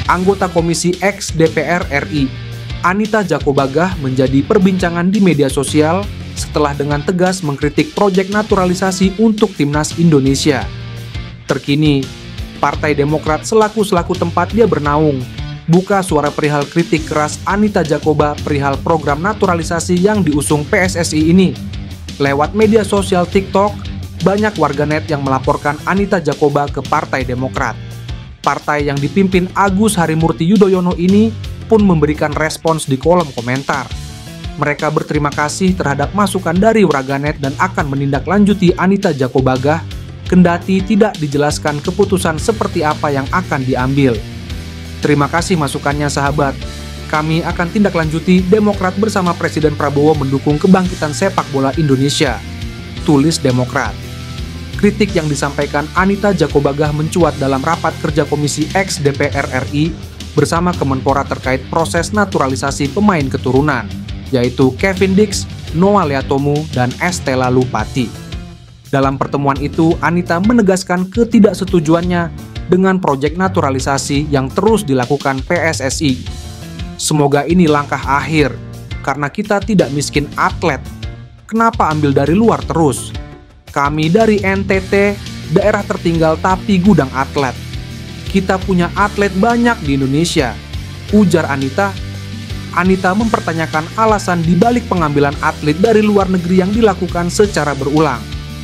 Anggota Komisi X DPR RI, Anita Djakobagah menjadi perbincangan di media sosial setelah dengan tegas mengkritik proyek naturalisasi untuk Timnas Indonesia. Terkini, Partai Demokrat selaku tempat dia bernaung, buka suara perihal kritik keras Anita Djakobagah perihal program naturalisasi yang diusung PSSI ini. Lewat media sosial TikTok, banyak warganet yang melaporkan Anita Djakobagah ke Partai Demokrat. Partai yang dipimpin Agus Harimurti Yudhoyono ini pun memberikan respons di kolom komentar. Mereka berterima kasih terhadap masukan dari warganet dan akan menindaklanjuti Anita Djakobagah, kendati tidak dijelaskan keputusan seperti apa yang akan diambil. Terima kasih masukannya sahabat. Kami akan tindaklanjuti. Demokrat bersama Presiden Prabowo mendukung kebangkitan sepak bola Indonesia, tulis Demokrat. Kritik yang disampaikan Anita Djakobagah mencuat dalam rapat kerja Komisi X DPR RI bersama Kemenpora terkait proses naturalisasi pemain keturunan, yaitu Kevin Dix, Noah Leatomu, dan Estela Lupati. Dalam pertemuan itu, Anita menegaskan ketidaksetujuannya dengan proyek naturalisasi yang terus dilakukan PSSI. Semoga ini langkah akhir, karena kita tidak miskin atlet. Kenapa ambil dari luar terus? Kami dari NTT, daerah tertinggal tapi gudang atlet. Kita punya atlet banyak di Indonesia, ujar Anita. Anita mempertanyakan alasan dibalik pengambilan atlet dari luar negeri yang dilakukan secara berulang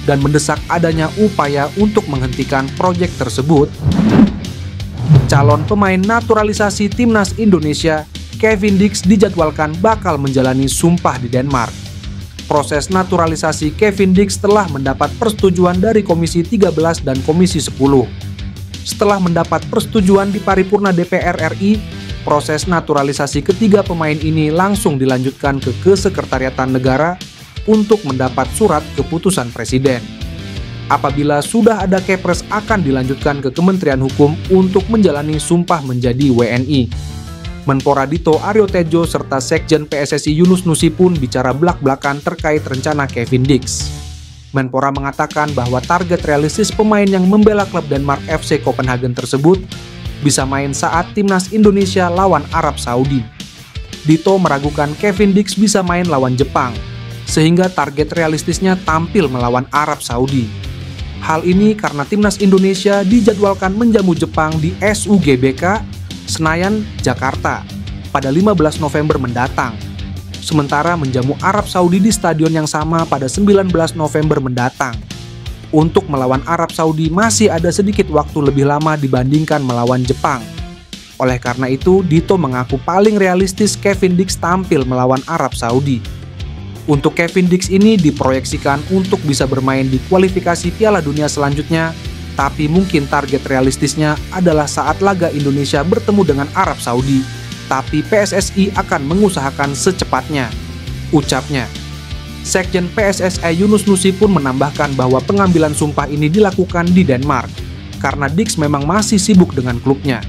dan mendesak adanya upaya untuk menghentikan proyek tersebut. Calon pemain naturalisasi Timnas Indonesia, Kevin Dix, dijadwalkan bakal menjalani sumpah di Denmark. Proses naturalisasi Kevin Dix telah mendapat persetujuan dari Komisi 13 dan Komisi 10. Setelah mendapat persetujuan di paripurna DPR RI, proses naturalisasi ketiga pemain ini langsung dilanjutkan ke Kesekretariatan Negara untuk mendapat surat keputusan Presiden. Apabila sudah ada kepres, akan dilanjutkan ke Kementerian Hukum untuk menjalani sumpah menjadi WNI. Menpora Dito Aryo Tejo serta Sekjen PSSI Yunus Nusi pun bicara belak-belakan terkait rencana Kevin Dix. Menpora mengatakan bahwa target realistis pemain yang membela klub Denmark FC Copenhagen tersebut bisa main saat Timnas Indonesia lawan Arab Saudi. Dito meragukan Kevin Dix bisa main lawan Jepang, sehingga target realistisnya tampil melawan Arab Saudi. Hal ini karena Timnas Indonesia dijadwalkan menjamu Jepang di SUGBK Senayan, Jakarta pada 15 November mendatang. Sementara menjamu Arab Saudi di stadion yang sama pada 19 November mendatang. Untuk melawan Arab Saudi masih ada sedikit waktu lebih lama dibandingkan melawan Jepang. Oleh karena itu, Dito mengaku paling realistis Kevin Dix tampil melawan Arab Saudi. Untuk Kevin Dix ini diproyeksikan untuk bisa bermain di kualifikasi Piala Dunia selanjutnya, tapi mungkin target realistisnya adalah saat laga Indonesia bertemu dengan Arab Saudi, tapi PSSI akan mengusahakan secepatnya, ucapnya. Sekjen PSSI Yunus Nusi pun menambahkan bahwa pengambilan sumpah ini dilakukan di Denmark, karena Dix memang masih sibuk dengan klubnya.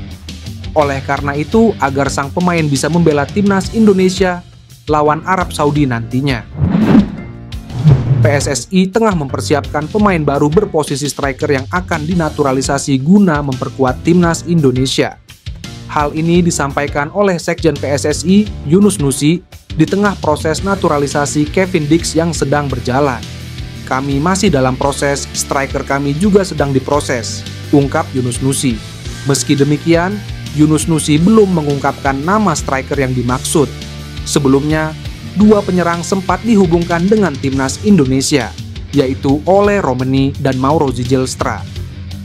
Oleh karena itu, agar sang pemain bisa membela Timnas Indonesia lawan Arab Saudi nantinya. PSSI tengah mempersiapkan pemain baru berposisi striker yang akan dinaturalisasi guna memperkuat Timnas Indonesia. Hal ini disampaikan oleh Sekjen PSSI Yunus Nusi di tengah proses naturalisasi Kevin Dix yang sedang berjalan. Kami masih dalam proses, striker kami juga sedang diproses, ungkap Yunus Nusi. Meski demikian, Yunus Nusi belum mengungkapkan nama striker yang dimaksud. Sebelumnya, dua penyerang sempat dihubungkan dengan Timnas Indonesia, yaitu Ole Romeni dan Mauro Zijlstra.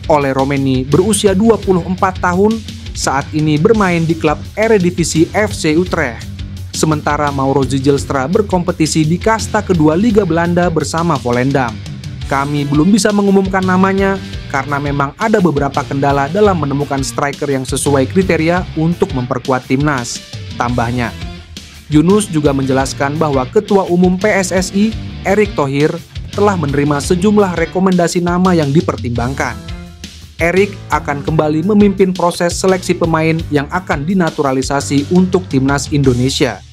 Ole Romeni berusia 24 tahun, saat ini bermain di klub Eredivisie FC Utrecht. Sementara Mauro Zijlstra berkompetisi di kasta kedua Liga Belanda bersama Volendam. Kami belum bisa mengumumkan namanya karena memang ada beberapa kendala dalam menemukan striker yang sesuai kriteria untuk memperkuat timnas, tambahnya. Yunus juga menjelaskan bahwa Ketua Umum PSSI, Erick Thohir, telah menerima sejumlah rekomendasi nama yang dipertimbangkan. Erick akan kembali memimpin proses seleksi pemain yang akan dinaturalisasi untuk Timnas Indonesia.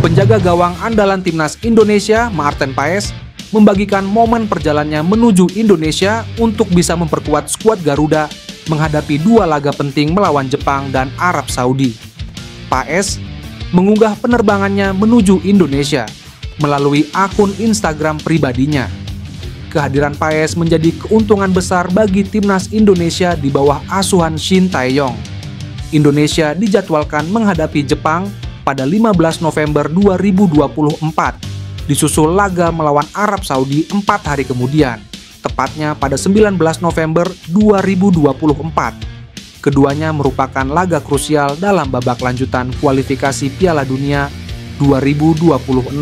Penjaga gawang andalan Timnas Indonesia, Maarten Paes, membagikan momen perjalanannya menuju Indonesia untuk bisa memperkuat skuad Garuda menghadapi dua laga penting melawan Jepang dan Arab Saudi. Paes mengunggah penerbangannya menuju Indonesia melalui akun Instagram pribadinya. Kehadiran Paes menjadi keuntungan besar bagi timnas Indonesia di bawah asuhan Shin Tae-yong. Indonesia dijadwalkan menghadapi Jepang pada 15 November 2024, disusul laga melawan Arab Saudi 4 hari kemudian, tepatnya pada 19 November 2024. Keduanya merupakan laga krusial dalam babak lanjutan kualifikasi Piala Dunia 2026.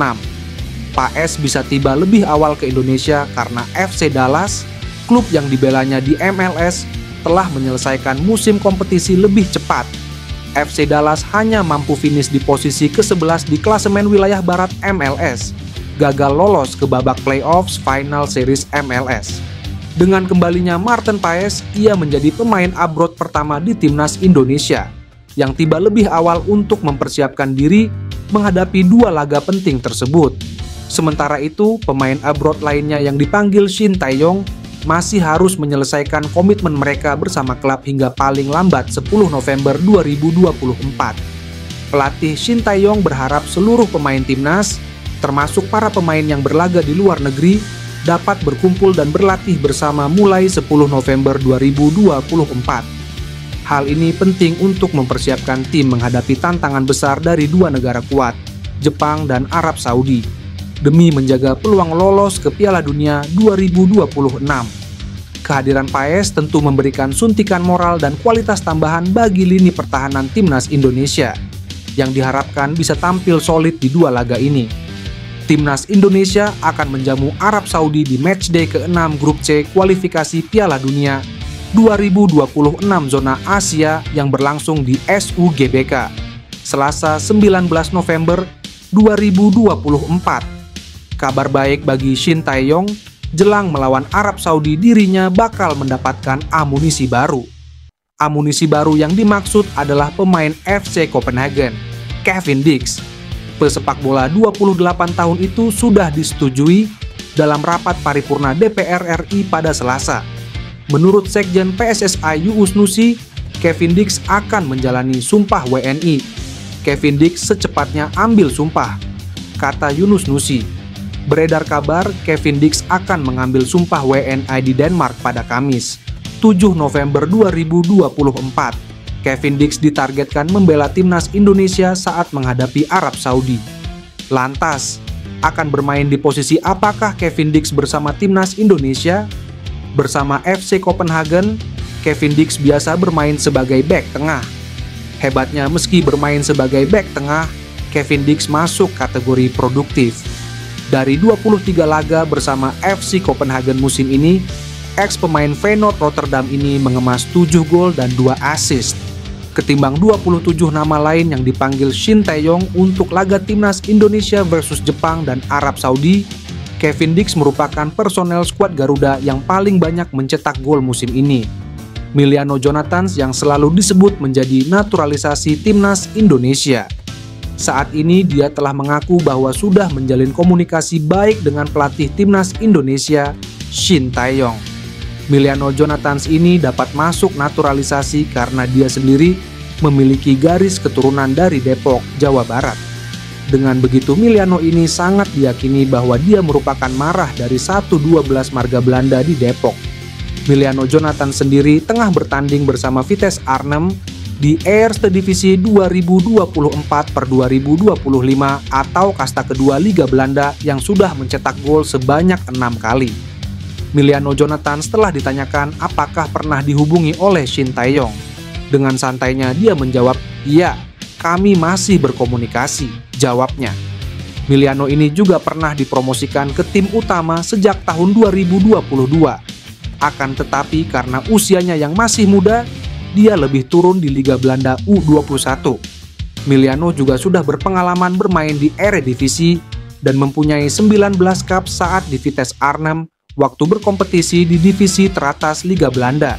Paes bisa tiba lebih awal ke Indonesia karena FC Dallas, klub yang dibelanya di MLS, telah menyelesaikan musim kompetisi lebih cepat. FC Dallas hanya mampu finish di posisi ke-11 di klasemen wilayah barat MLS, gagal lolos ke babak playoffs final series MLS. Dengan kembalinya Marten Paes, ia menjadi pemain abroad pertama di timnas Indonesia, yang tiba lebih awal untuk mempersiapkan diri menghadapi dua laga penting tersebut. Sementara itu, pemain abroad lainnya yang dipanggil Shin Tae-yong masih harus menyelesaikan komitmen mereka bersama klub hingga paling lambat 10 November 2024. Pelatih Shin Tae-yong berharap seluruh pemain timnas, termasuk para pemain yang berlaga di luar negeri, dapat berkumpul dan berlatih bersama mulai 10 November 2024. Hal ini penting untuk mempersiapkan tim menghadapi tantangan besar dari dua negara kuat, Jepang dan Arab Saudi, demi menjaga peluang lolos ke Piala Dunia 2026. Kehadiran Paes tentu memberikan suntikan moral dan kualitas tambahan bagi lini pertahanan timnas Indonesia, yang diharapkan bisa tampil solid di dua laga ini. Timnas Indonesia akan menjamu Arab Saudi di matchday ke-6 Grup C kualifikasi Piala Dunia 2026 zona Asia yang berlangsung di SUGBK, Selasa 19 November 2024. Kabar baik bagi Shin Tae-yong, jelang melawan Arab Saudi dirinya bakal mendapatkan amunisi baru. Amunisi baru yang dimaksud adalah pemain FC Copenhagen, Kevin Dix. Pesepak bola 28 tahun itu sudah disetujui dalam rapat paripurna DPR RI pada Selasa. Menurut Sekjen PSSI Yuus Nusi, Kevin Dix akan menjalani sumpah WNI. Kevin Dix secepatnya ambil sumpah, kata Yunus Nusi. Beredar kabar Kevin Dix akan mengambil sumpah WNI di Denmark pada Kamis, 7 November 2024. Kevin Dix ditargetkan membela timnas Indonesia saat menghadapi Arab Saudi. Lantas, akan bermain di posisi apakah Kevin Dix bersama timnas Indonesia? Bersama FC Copenhagen, Kevin Dix biasa bermain sebagai bek tengah. Hebatnya meski bermain sebagai bek tengah, Kevin Dix masuk kategori produktif. Dari 23 laga bersama FC Copenhagen musim ini, ex-pemain Feyenoord Rotterdam ini mengemas 7 gol dan 2 assist. Ketimbang 27 nama lain yang dipanggil Shin Tae-yong untuk laga timnas Indonesia versus Jepang dan Arab Saudi, Kevin Dix merupakan personel skuad Garuda yang paling banyak mencetak gol musim ini. Miliano Jonathans yang selalu disebut menjadi naturalisasi timnas Indonesia. Saat ini dia telah mengaku bahwa sudah menjalin komunikasi baik dengan pelatih timnas Indonesia, Shin Tae-yong. Miliano Jonathans ini dapat masuk naturalisasi karena dia sendiri memiliki garis keturunan dari Depok, Jawa Barat. Dengan begitu, Miliano ini sangat diyakini bahwa dia merupakan marah dari 1/12 marga Belanda di Depok. Miliano Jonathans sendiri tengah bertanding bersama Vitesse Arnhem di Eerste Divisie 2024/2025 atau kasta kedua Liga Belanda yang sudah mencetak gol sebanyak 6 kali. Miliano Jonathans telah ditanyakan apakah pernah dihubungi oleh Shin Tae-yong. Dengan santainya dia menjawab, "Iya, kami masih berkomunikasi," jawabnya. Miliano ini juga pernah dipromosikan ke tim utama sejak tahun 2022. Akan tetapi karena usianya yang masih muda, dia lebih turun di Liga Belanda U21. Miliano juga sudah berpengalaman bermain di Eredivisie dan mempunyai 19 cap saat di Vitesse Arnhem waktu berkompetisi di divisi teratas Liga Belanda.